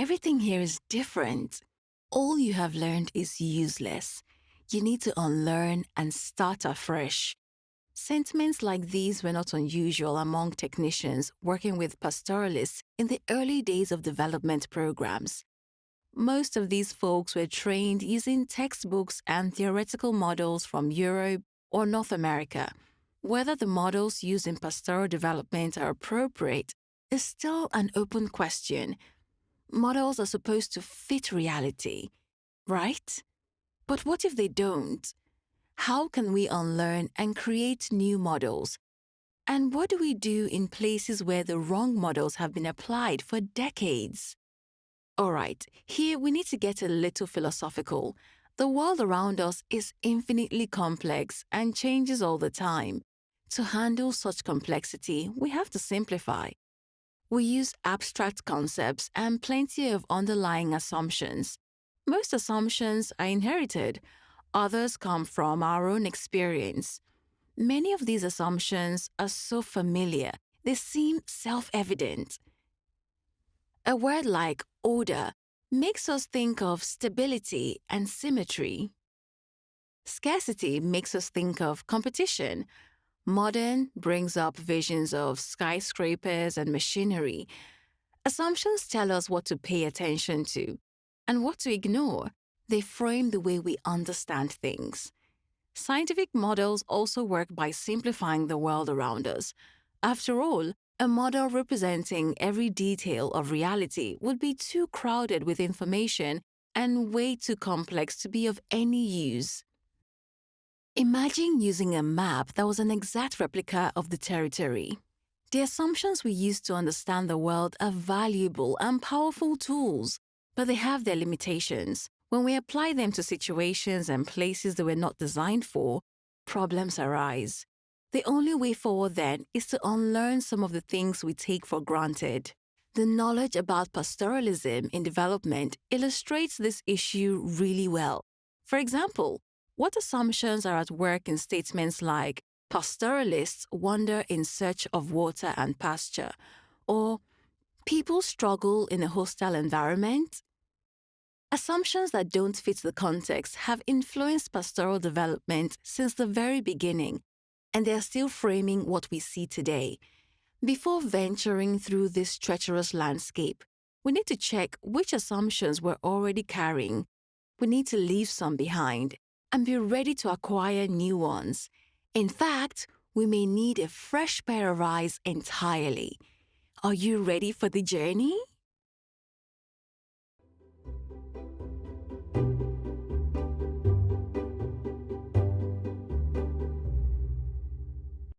Everything here is different. All you have learned is useless. You need to unlearn and start afresh. Sentiments like these were not unusual among technicians working with pastoralists in the early days of development programs. Most of these folks were trained using textbooks and theoretical models from Europe or North America. Whether the models used in pastoral development are appropriate is still an open question. Models are supposed to fit reality, right? But what if they don't? How can we unlearn and create new models? And what do we do in places where the wrong models have been applied for decades? All right, here we need to get a little philosophical. The world around us is infinitely complex and changes all the time. To handle such complexity, we have to simplify. We use abstract concepts and plenty of underlying assumptions. Most assumptions are inherited, others come from our own experience. Many of these assumptions are so familiar, they seem self-evident. A word like order makes us think of stability and symmetry. Scarcity makes us think of competition. Modern brings up visions of skyscrapers and machinery. Assumptions tell us what to pay attention to and what to ignore. They frame the way we understand things. Scientific models also work by simplifying the world around us. After all, a model representing every detail of reality would be too crowded with information and way too complex to be of any use. Imagine using a map that was an exact replica of the territory. The assumptions we use to understand the world are valuable and powerful tools, but they have their limitations. When we apply them to situations and places they were not designed for, problems arise. The only way forward then is to unlearn some of the things we take for granted. The knowledge about pastoralism in development illustrates this issue really well. For example, what assumptions are at work in statements like, pastoralists wander in search of water and pasture, or people struggle in a hostile environment? Assumptions that don't fit the context have influenced pastoral development since the very beginning, and they are still framing what we see today. Before venturing through this treacherous landscape, we need to check which assumptions we're already carrying. We need to leave some behind and be ready to acquire new ones. In fact, we may need a fresh pair of eyes entirely. Are you ready for the journey?